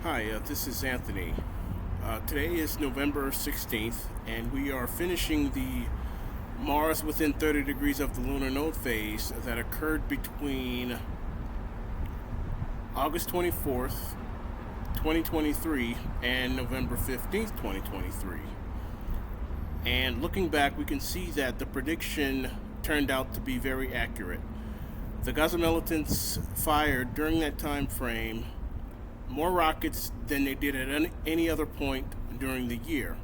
Hi, this is Anthony. Today is November 16th, and we are finishing the Mars within 30 degrees of the lunar node phase that occurred between August 24th, 2023, and November 15th, 2023. And looking back, we can see that the prediction turned out to be very accurate. The Gaza militants fired during that time frame more rockets than they did at any other point during the year.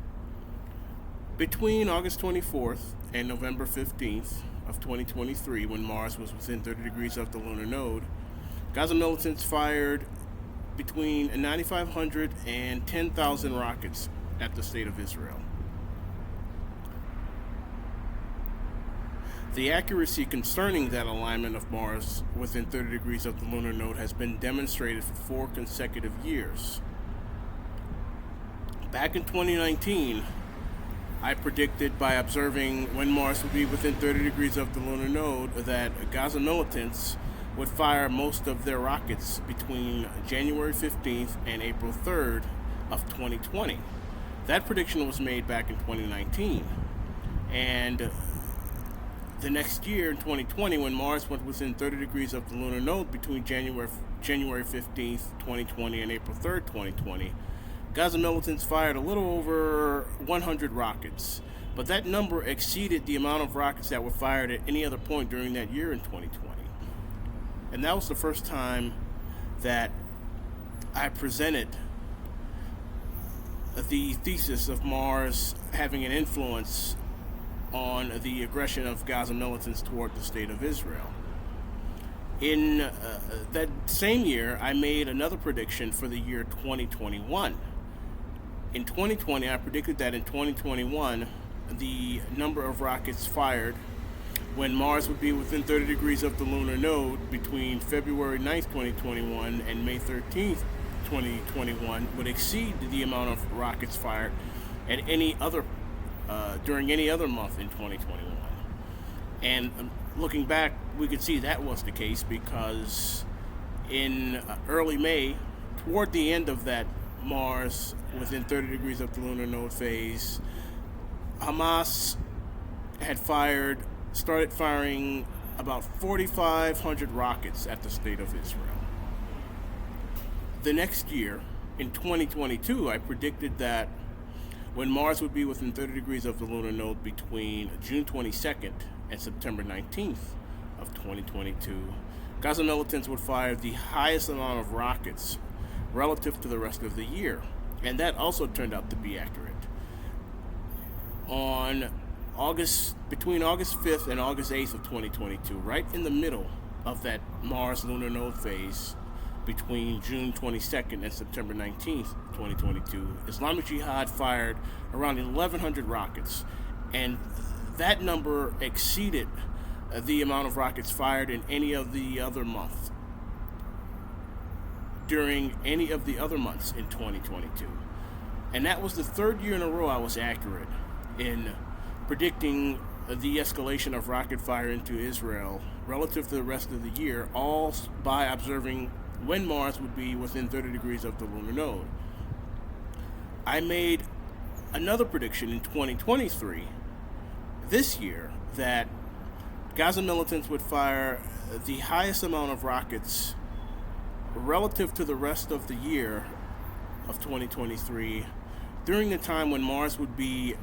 Between August 24th and November 15th of 2023, when Mars was within 30 degrees of the lunar node, Gaza militants fired between 9,500 and 10,000 rockets at the state of Israel. The accuracy concerning that alignment of Mars within 30 degrees of the lunar node has been demonstrated for 4 consecutive years. Back in 2019, I predicted by observing when Mars would be within 30 degrees of the lunar node that Gaza militants would fire most of their rockets between January 15th and April 3rd of 2020. That prediction was made back in 2019. And the next year, in 2020, when Mars went within 30 degrees of the lunar node between January 15th, 2020 and April 3rd, 2020, Gaza militants fired a little over 100 rockets. But that number exceeded the amount of rockets that were fired at any other point during that year in 2020. And that was the first time that I presented the thesis of Mars having an influence on the aggression of Gaza militants toward the state of Israel. In that same year, I made another prediction for the year 2021. In 2020, I predicted that in 2021, the number of rockets fired when Mars would be within 30 degrees of the lunar node between February 9th, 2021 and May 13th, 2021 would exceed the amount of rockets fired at any other during any other month in 2021. And looking back, we could see that was the case because in early May, toward the end of that Mars within 30 degrees of the lunar node phase, Hamas had started firing about 4,500 rockets at the state of Israel. The next year, in 2022, I predicted that when Mars would be within 30 degrees of the lunar node between June 22nd and September 19th of 2022, Gaza militants would fire the highest amount of rockets relative to the rest of the year. And that also turned out to be accurate. Between August 5th and August 8th of 2022, right in the middle of that Mars lunar node phase, between June 22nd and September 19th, 2022, Islamic Jihad fired around 1,100 rockets, and that number exceeded the amount of rockets fired in any of the other months, during any of the other months in 2022. And that was the third year in a row I was accurate in predicting the escalation of rocket fire into Israel relative to the rest of the year, all by observing when Mars would be within 30 degrees of the lunar node. I made another prediction in 2023, this year, that Gaza militants would fire the highest amount of rockets relative to the rest of the year of 2023 during the time when Mars would be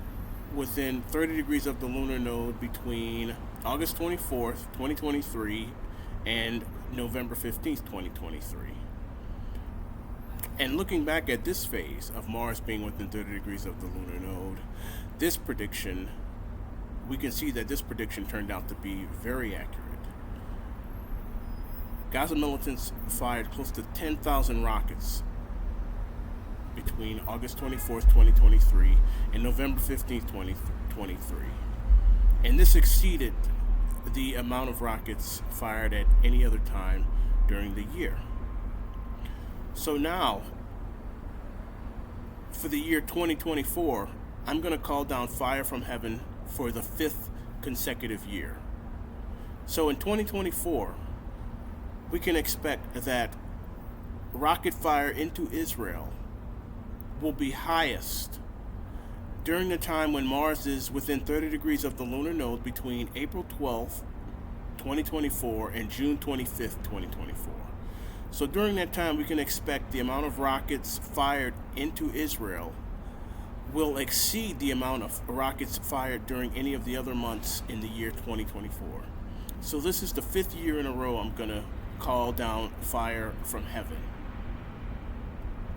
within 30 degrees of the lunar node between August 24th, 2023 and November 15th, 2023. And looking back at this phase of Mars being within 30 degrees of the lunar node, we can see that this prediction turned out to be very accurate. Gaza militants fired close to 10,000 rockets between August 24th, 2023 and November 15th, 2023. And this exceeded the amount of rockets fired at any other time during the year. So now, for the year 2024, I'm going to call down fire from heaven for the 5th consecutive year. So in 2024, we can expect that rocket fire into Israel will be highest during the time when Mars is within 30 degrees of the lunar node between April 12th, 2024 and June 25th, 2024. So during that time, we can expect the amount of rockets fired into Israel will exceed the amount of rockets fired during any of the other months in the year 2024. So this is the 5th year in a row I'm going to call down fire from heaven.